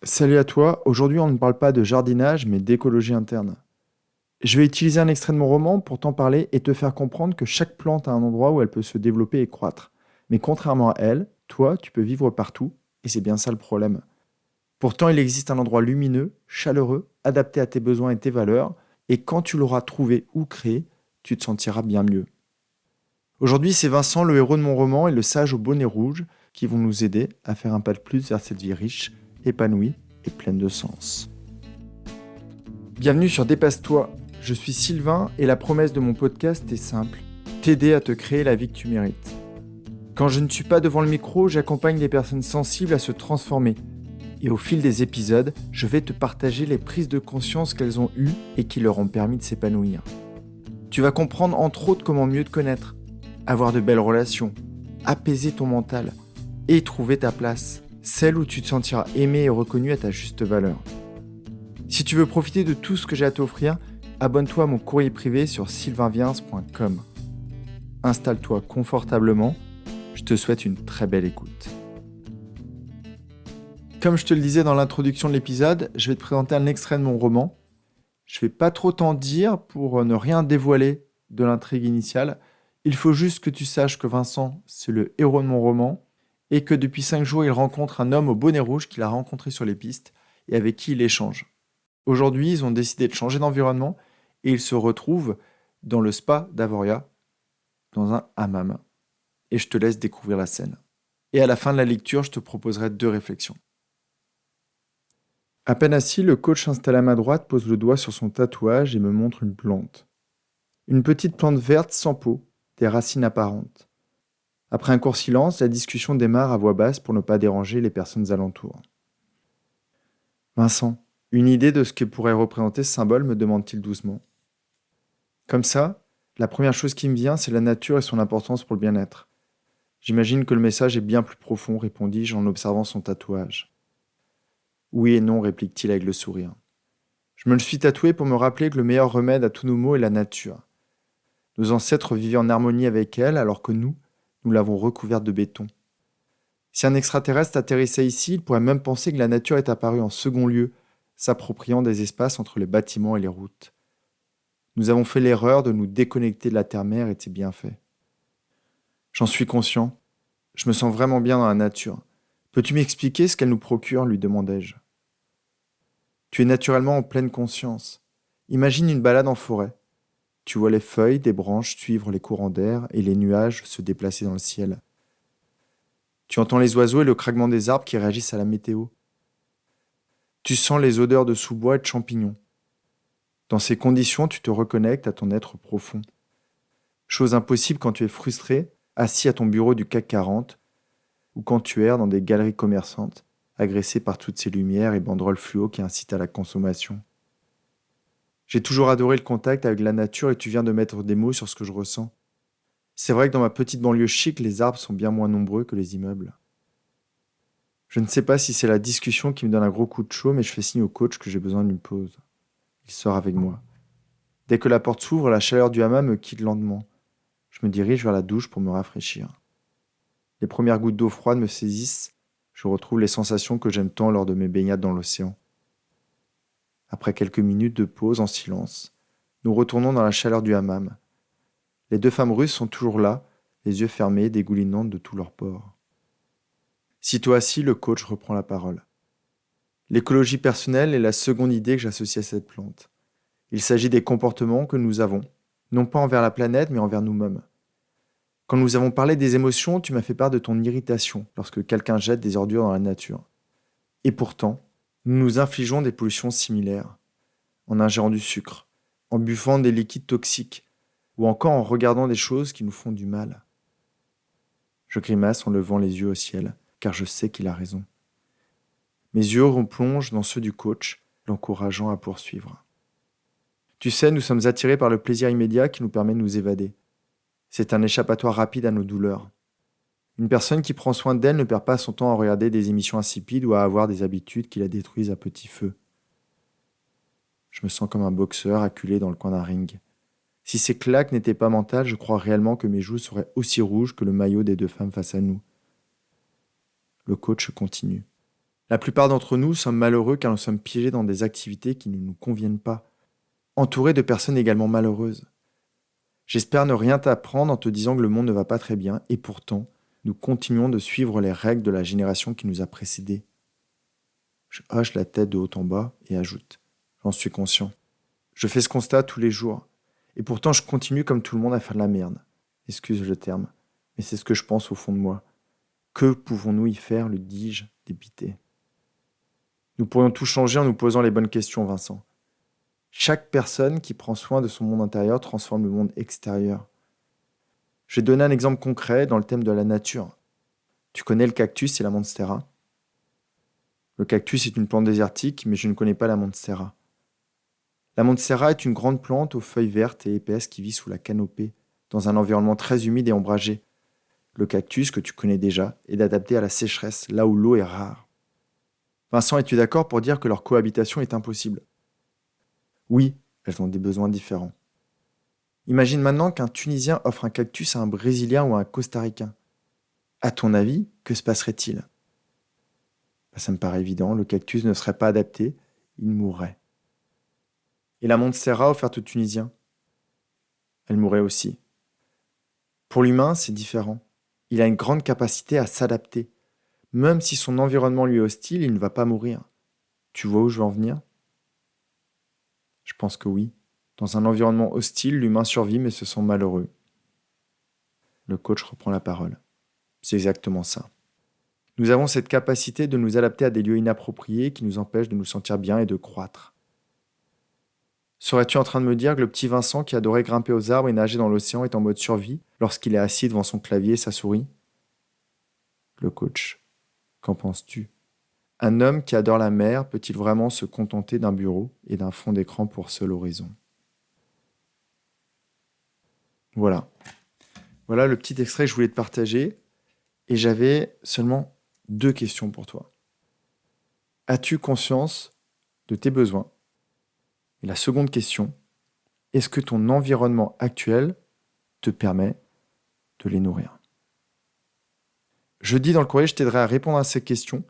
Salut à toi, aujourd'hui on ne parle pas de jardinage mais d'écologie interne. Je vais utiliser un extrait de mon roman pour t'en parler et te faire comprendre que chaque plante a un endroit où elle peut se développer et croître. Mais contrairement à elle, toi tu peux vivre partout et c'est bien ça le problème. Pourtant il existe un endroit lumineux, chaleureux, adapté à tes besoins et tes valeurs et quand tu l'auras trouvé ou créé, tu te sentiras bien mieux. Aujourd'hui c'est Vincent, le héros de mon roman et le sage au bonnet rouge qui vont nous aider à faire un pas de plus vers cette vie riche, épanouie et pleine de sens. Bienvenue sur Dépasse-toi, je suis Sylvain et la promesse de mon podcast est simple, t'aider à te créer la vie que tu mérites. Quand je ne suis pas devant le micro, j'accompagne les personnes sensibles à se transformer. Et au fil des épisodes, je vais te partager les prises de conscience qu'elles ont eues et qui leur ont permis de s'épanouir. Tu vas comprendre entre autres comment mieux te connaître, avoir de belles relations, apaiser ton mental et trouver ta place, celle où tu te sentiras aimé et reconnu à ta juste valeur. Si tu veux profiter de tout ce que j'ai à t'offrir, abonne-toi à mon courrier privé sur sylvainviens.com. Installe-toi confortablement, je te souhaite une très belle écoute. Comme je te le disais dans l'introduction de l'épisode, je vais te présenter un extrait de mon roman. Je ne vais pas trop t'en dire pour ne rien dévoiler de l'intrigue initiale. Il faut juste que tu saches que Vincent, c'est le héros de mon roman et que depuis 5 jours, il rencontre un homme au bonnet rouge qu'il a rencontré sur les pistes et avec qui il échange. Aujourd'hui, ils ont décidé de changer d'environnement et ils se retrouvent dans le spa d'Avoria, dans un hammam. Et je te laisse découvrir la scène. Et à la fin de la lecture, je te proposerai 2 réflexions. À peine assis, le coach installé à ma droite pose le doigt sur son tatouage et me montre une plante. Une petite plante verte sans peau, des racines apparentes. Après un court silence, la discussion démarre à voix basse pour ne pas déranger les personnes alentour. Vincent, une idée de ce que pourrait représenter ce symbole, me demande-t-il doucement. Comme ça, la première chose qui me vient, c'est la nature et son importance pour le bien-être. J'imagine que le message est bien plus profond, répondis-je en observant son tatouage. Oui et non, réplique-t-il avec le sourire. Je me le suis tatoué pour me rappeler que le meilleur remède à tous nos maux est la nature. Nos ancêtres vivaient en harmonie avec elle, alors que nous l'avons recouverte de béton. Si un extraterrestre atterrissait ici, il pourrait même penser que la nature est apparue en second lieu, s'appropriant des espaces entre les bâtiments et les routes. Nous avons fait l'erreur de nous déconnecter de la terre-mère et de ses bienfaits. J'en suis conscient. Je me sens vraiment bien dans la nature. Peux-tu m'expliquer ce qu'elle nous procure, lui demandai-je. Tu es naturellement en pleine conscience. Imagine une balade en forêt. Tu vois les feuilles des branches suivre les courants d'air et les nuages se déplacer dans le ciel. Tu entends les oiseaux et le craquement des arbres qui réagissent à la météo. Tu sens les odeurs de sous-bois et de champignons. Dans ces conditions, tu te reconnectes à ton être profond. Chose impossible quand tu es frustré, assis à ton bureau du CAC 40, ou quand tu erres dans des galeries commerçantes, agressé par toutes ces lumières et banderoles fluo qui incitent à la consommation. J'ai toujours adoré le contact avec la nature et tu viens de mettre des mots sur ce que je ressens. C'est vrai que dans ma petite banlieue chic, les arbres sont bien moins nombreux que les immeubles. Je ne sais pas si c'est la discussion qui me donne un gros coup de chaud, mais je fais signe au coach que j'ai besoin d'une pause. Il sort avec moi. Dès que la porte s'ouvre, la chaleur du hammam me quitte lentement. Je me dirige vers la douche pour me rafraîchir. Les premières gouttes d'eau froide me saisissent. Je retrouve les sensations que j'aime tant lors de mes baignades dans l'océan. Après quelques minutes de pause en silence, nous retournons dans la chaleur du hammam. Les 2 femmes russes sont toujours là, les yeux fermés, dégoulinantes de tous leurs pores. Sitôt assis, le coach reprend la parole. L'écologie personnelle est la seconde idée que j'associe à cette plante. Il s'agit des comportements que nous avons, non pas envers la planète, mais envers nous-mêmes. Quand nous avons parlé des émotions, tu m'as fait part de ton irritation lorsque quelqu'un jette des ordures dans la nature. Et pourtant, nous nous infligeons des pollutions similaires, en ingérant du sucre, en buvant des liquides toxiques, ou encore en regardant des choses qui nous font du mal. Je grimace en levant les yeux au ciel, car je sais qu'il a raison. Mes yeux replongent dans ceux du coach, l'encourageant à poursuivre. Tu sais, nous sommes attirés par le plaisir immédiat qui nous permet de nous évader. C'est un échappatoire rapide à nos douleurs. Une personne qui prend soin d'elle ne perd pas son temps à regarder des émissions insipides ou à avoir des habitudes qui la détruisent à petit feu. Je me sens comme un boxeur acculé dans le coin d'un ring. Si ces claques n'étaient pas mentales, je crois réellement que mes joues seraient aussi rouges que le maillot des 2 femmes face à nous. Le coach continue. La plupart d'entre nous sommes malheureux car nous sommes piégés dans des activités qui ne nous conviennent pas, entourés de personnes également malheureuses. J'espère ne rien t'apprendre en te disant que le monde ne va pas très bien, et pourtant, nous continuons de suivre les règles de la génération qui nous a précédés. Je hoche la tête de haut en bas et ajoute : j'en suis conscient. Je fais ce constat tous les jours, et pourtant je continue comme tout le monde à faire de la merde. Excuse le terme, mais c'est ce que je pense au fond de moi. Que pouvons-nous y faire, lui dis-je, dépité. Nous pourrions tout changer en nous posant les bonnes questions, Vincent. Chaque personne qui prend soin de son monde intérieur transforme le monde extérieur. Je vais donner un exemple concret dans le thème de la nature. Tu connais le cactus et la monstera ? Le cactus est une plante désertique, mais je ne connais pas la monstera. La monstera est une grande plante aux feuilles vertes et épaisses qui vit sous la canopée, dans un environnement très humide et ombragé. Le cactus, que tu connais déjà, est adapté à la sécheresse, là où l'eau est rare. Vincent, es-tu d'accord pour dire que leur cohabitation est impossible ? Oui, elles ont des besoins différents. Imagine maintenant qu'un Tunisien offre un cactus à un Brésilien ou à un Costa-Ricain. À ton avis, que se passerait-il ? Ça me paraît évident, le cactus ne serait pas adapté, il mourrait. Et la monstera offerte au Tunisien ? Elle mourrait aussi. Pour l'humain, c'est différent. Il a une grande capacité à s'adapter. Même si son environnement lui est hostile, il ne va pas mourir. Tu vois où je veux en venir ? Je pense que oui. Dans un environnement hostile, l'humain survit mais se sent malheureux. Le coach reprend la parole. C'est exactement ça. Nous avons cette capacité de nous adapter à des lieux inappropriés qui nous empêchent de nous sentir bien et de croître. Serais-tu en train de me dire que le petit Vincent qui adorait grimper aux arbres et nager dans l'océan est en mode survie lorsqu'il est assis devant son clavier et sa souris ? Le coach. Qu'en penses-tu ? Un homme qui adore la mer peut-il vraiment se contenter d'un bureau et d'un fond d'écran pour seul horizon ? Voilà. Voilà le petit extrait que je voulais te partager. Et j'avais seulement 2 questions pour toi. As-tu conscience de tes besoins ? Et la seconde question, est-ce que ton environnement actuel te permet de les nourrir ? Jeudi, dans le courrier, je t'aiderai à répondre à ces questions.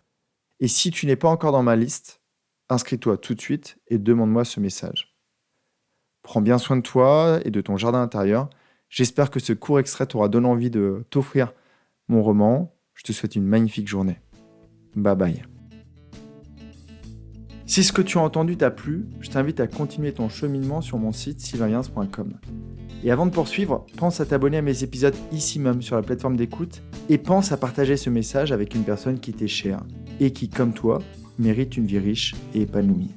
Et si tu n'es pas encore dans ma liste, inscris-toi tout de suite et demande-moi ce message. Prends bien soin de toi et de ton jardin intérieur. J'espère que ce court extrait t'aura donné envie de t'offrir mon roman. Je te souhaite une magnifique journée. Bye bye. Si ce que tu as entendu t'a plu, je t'invite à continuer ton cheminement sur mon site sylvainliens.com. Et avant de poursuivre, pense à t'abonner à mes épisodes ici même sur la plateforme d'écoute et pense à partager ce message avec une personne qui t'est chère et qui, comme toi, mérite une vie riche et épanouie.